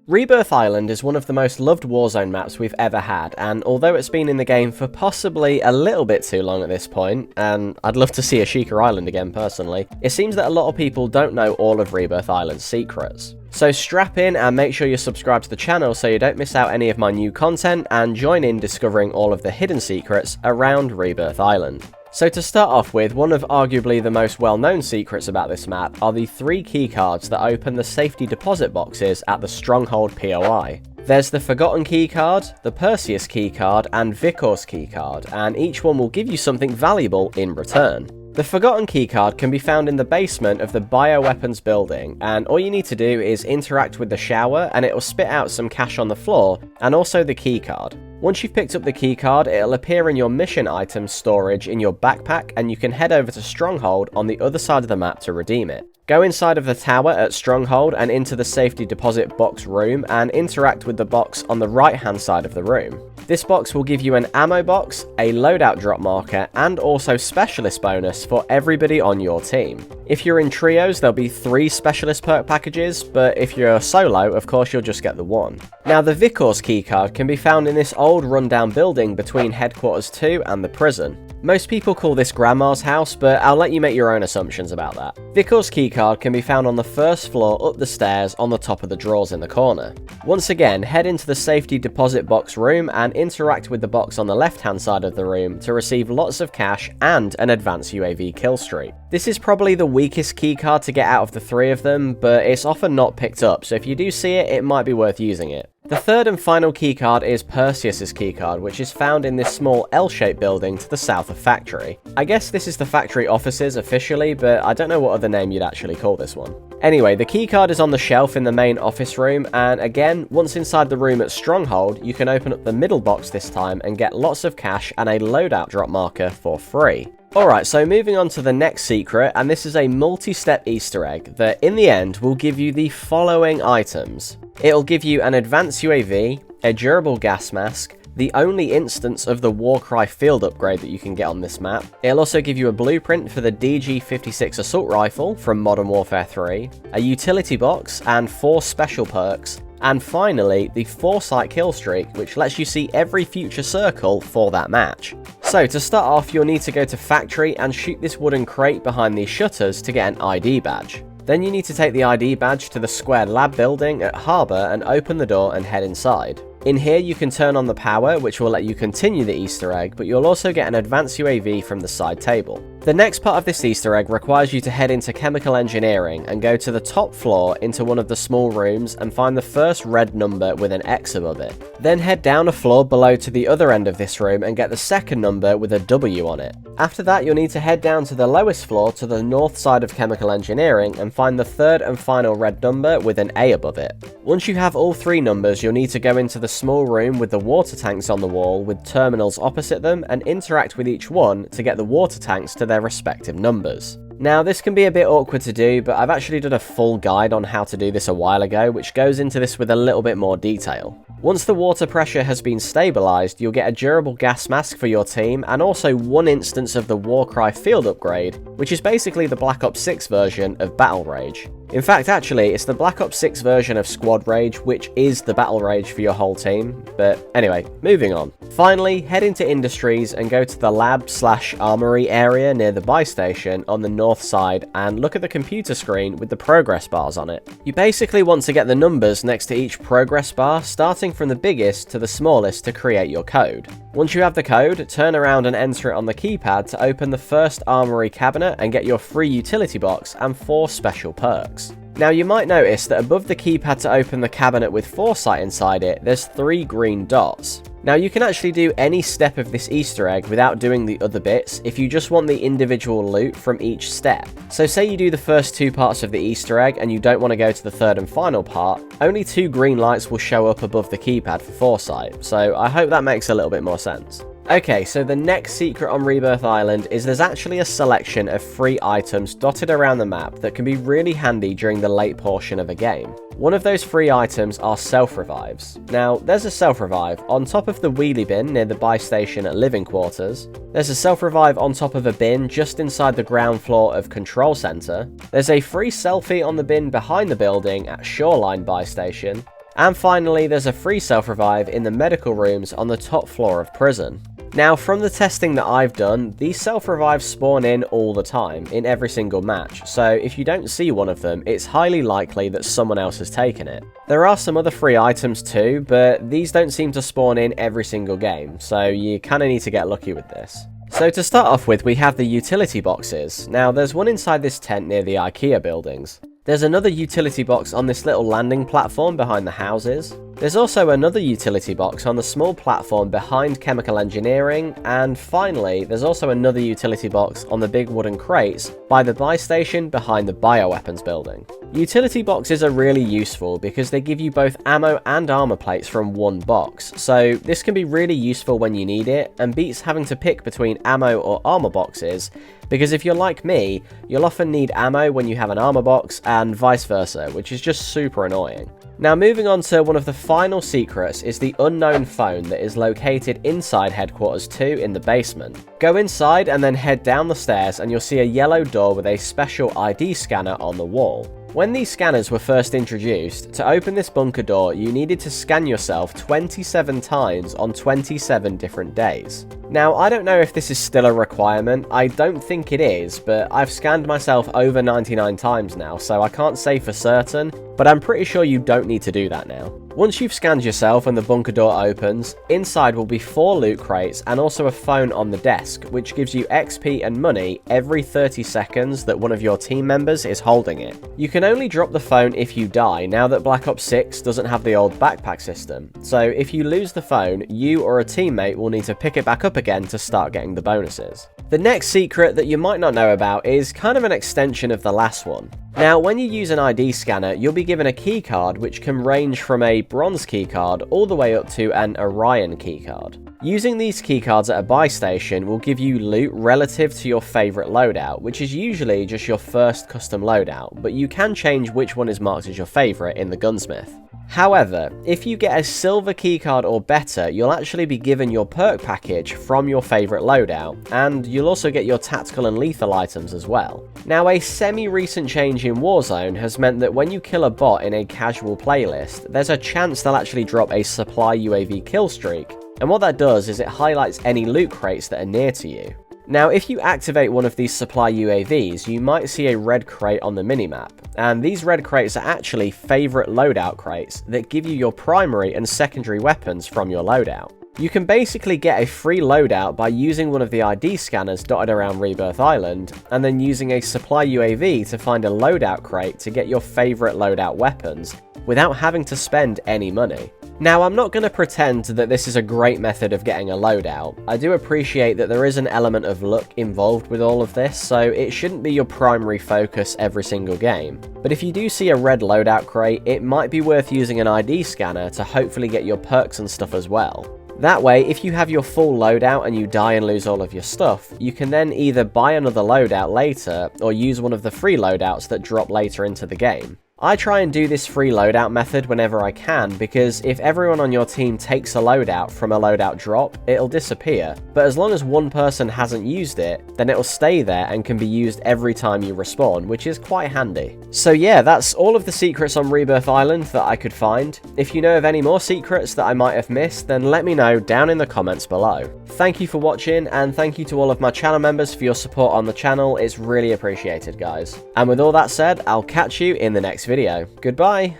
Rebirth Island is one of the most loved Warzone maps we've ever had, and although it's been in the game for possibly a little bit too long at this point, and I'd love to see Ashika Island again personally, it seems that a lot of people don't know all of Rebirth Island's secrets. So strap in and make sure you're subscribed to the channel so you don't miss out any of my new content, and join in discovering all of the hidden secrets around Rebirth Island. So to start off with, one of arguably the most well-known secrets about this map are the 3 keycards that open the safety deposit boxes at the Stronghold POI. There's the Forgotten keycard, the Perseus keycard, and Vicor's keycard, and each one will give you something valuable in return. The Forgotten keycard can be found in the basement of the bioweapons building, and all you need to do is interact with the shower and it will spit out some cash on the floor, and also the keycard. Once you've picked up the keycard, it'll appear in your mission items storage in your backpack, and you can head over to Stronghold on the other side of the map to redeem it. Go inside of the tower at Stronghold and into the safety deposit box room and interact with the box on the right hand side of the room. This box will give you an ammo box, a loadout drop marker, and also specialist bonus for everybody on your team. If you're in trios, there'll be 3 specialist perk packages, but if you're solo, of course you'll just get the 1. Now the Vicor's keycard can be found in this old rundown building between Headquarters 2 and the prison. Most people call this Grandma's house, but I'll let you make your own assumptions about that. Vicor's keycard can be found on the first floor up the stairs on the top of the drawers in the corner. Once again, head into the safety deposit box room and interact with the box on the left hand side of the room to receive lots of cash and an advanced UAV kill streak. This is probably the weakest keycard to get out of the 3 of them, but it's often not picked up, so if you do see it, it might be worth using it. The third and final keycard is Perseus's keycard, which is found in this small L-shaped building to the south of Factory. I guess this is the factory offices officially, but I don't know what other name you'd actually call this one. Anyway, the keycard is on the shelf in the main office room, and again, once inside the room at Stronghold, you can open up the middle box this time and get lots of cash and a loadout drop marker for free. Alright, so moving on to the next secret, and this is a multi-step Easter egg that in the end will give you the following items. It'll give you an advanced UAV, a durable gas mask, the only instance of the Warcry field upgrade that you can get on this map. It'll also give you a blueprint for the DG56 assault rifle from Modern Warfare 3, a utility box, and 4 special perks, and finally the Foresight kill streak, which lets you see every future circle for that match. So to start off, you'll need to go to Factory and shoot this wooden crate behind these shutters to get an ID badge. Then you need to take the ID badge to the square lab building at Harbour and open the door and head inside. In here you can turn on the power, which will let you continue the Easter egg, but you'll also get an advanced UAV from the side table. The next part of this Easter egg requires you to head into chemical engineering and go to the top floor into one of the small rooms and find the first red number with an X above it. Then head down a floor below to the other end of this room and get the second number with a W on it. After that, you'll need to head down to the lowest floor to the north side of chemical engineering and find the third and final red number with an A above it. Once you have all 3 numbers, you'll need to go into the small room with the water tanks on the wall with terminals opposite them and interact with each one to get the water tanks to their respective numbers. Now this can be a bit awkward to do, but I've actually done a full guide on how to do this a while ago, which goes into this with a little bit more detail. Once the water pressure has been stabilised, you'll get a durable gas mask for your team and also 1 instance of the Warcry field upgrade, which is basically the Black Ops 6 version of Battle Rage. In fact, actually, it's the Black Ops 6 version of Squad Rage, which is the Battle Rage for your whole team. But anyway, moving on. Finally, head into Industries and go to the lab/armory area near the buy station on the north side and look at the computer screen with the progress bars on it. You basically want to get the numbers next to each progress bar, starting from the biggest to the smallest to create your code. Once you have the code, turn around and enter it on the keypad to open the first armory cabinet and get your free utility box and 4 special perks. Now you might notice that above the keypad to open the cabinet with Foresight inside it, there's 3 green dots. Now you can actually do any step of this Easter egg without doing the other bits if you just want the individual loot from each step. So say you do the first 2 parts of the Easter egg and you don't want to go to the third and final part, only 2 green lights will show up above the keypad for Foresight, so I hope that makes a little bit more sense. Okay, so the next secret on Rebirth Island is there's actually a selection of free items dotted around the map that can be really handy during the late portion of a game. One of those free items are self-revives. Now, there's a self-revive on top of the wheelie bin near the buy station at Living Quarters. There's a self-revive on top of a bin just inside the ground floor of Control Center. There's a free selfie on the bin behind the building at Shoreline buy station. And finally, there's a free self-revive in the medical rooms on the top floor of prison. Now, from the testing that I've done, these self-revives spawn in all the time, in every single match, so if you don't see one of them, it's highly likely that someone else has taken it. There are some other free items too, but these don't seem to spawn in every single game, so you kinda need to get lucky with this. So to start off with, we have the utility boxes. Now, there's one inside this tent near the IKEA buildings. There's another utility box on this little landing platform behind the houses. There's also another utility box on the small platform behind chemical engineering, and finally, there's also another utility box on the big wooden crates by the buy station behind the bioweapons building. Utility boxes are really useful because they give you both ammo and armor plates from one box, so this can be really useful when you need it, and beats having to pick between ammo or armor boxes, because if you're like me, you'll often need ammo when you have an armor box and vice versa, which is just super annoying. Now, moving on to one of the final secrets is the unknown phone that is located inside Headquarters 2 in the basement. Go inside and then head down the stairs and you'll see a yellow door with a special ID scanner on the wall. When these scanners were first introduced, to open this bunker door you needed to scan yourself 27 times on 27 different days. Now, I don't know if this is still a requirement, I don't think it is, but I've scanned myself over 99 times now, so I can't say for certain, but I'm pretty sure you don't need to do that now. Once you've scanned yourself and the bunker door opens, inside will be 4 loot crates and also a phone on the desk, which gives you XP and money every 30 seconds that one of your team members is holding it. You can only drop the phone if you die now that Black Ops 6 doesn't have the old backpack system, so if you lose the phone, you or a teammate will need to pick it back up again to start getting the bonuses. The next secret that you might not know about is kind of an extension of the last one. Now, when you use an ID scanner, you'll be given a keycard which can range from a bronze keycard all the way up to an Orion keycard. Using these keycards at a buy station will give you loot relative to your favourite loadout, which is usually just your first custom loadout, but you can change which one is marked as your favourite in the gunsmith. However, if you get a silver keycard or better, you'll actually be given your perk package from your favourite loadout, and you'll also get your tactical and lethal items as well. Now, a semi-recent change in Warzone has meant that when you kill a bot in a casual playlist, there's a chance they'll actually drop a supply UAV kill streak, and what that does is it highlights any loot crates that are near to you. Now, if you activate one of these supply UAVs, you might see a red crate on the minimap, and these red crates are actually favourite loadout crates that give you your primary and secondary weapons from your loadout. You can basically get a free loadout by using one of the ID scanners dotted around Rebirth Island, and then using a supply UAV to find a loadout crate to get your favourite loadout weapons, without having to spend any money. Now, I'm not going to pretend that this is a great method of getting a loadout. I do appreciate that there is an element of luck involved with all of this, so it shouldn't be your primary focus every single game. But if you do see a red loadout crate, it might be worth using an ID scanner to hopefully get your perks and stuff as well. That way, if you have your full loadout and you die and lose all of your stuff, you can then either buy another loadout later, or use one of the free loadouts that drop later into the game. I try and do this free loadout method whenever I can, because if everyone on your team takes a loadout from a loadout drop, it'll disappear. But as long as one person hasn't used it, then it'll stay there and can be used every time you respawn, which is quite handy. So yeah, that's all of the secrets on Rebirth Island that I could find. If you know of any more secrets that I might have missed, then let me know down in the comments below. Thank you for watching, and thank you to all of my channel members for your support on the channel. It's really appreciated, guys. And with all that said, I'll catch you in the next video. Goodbye!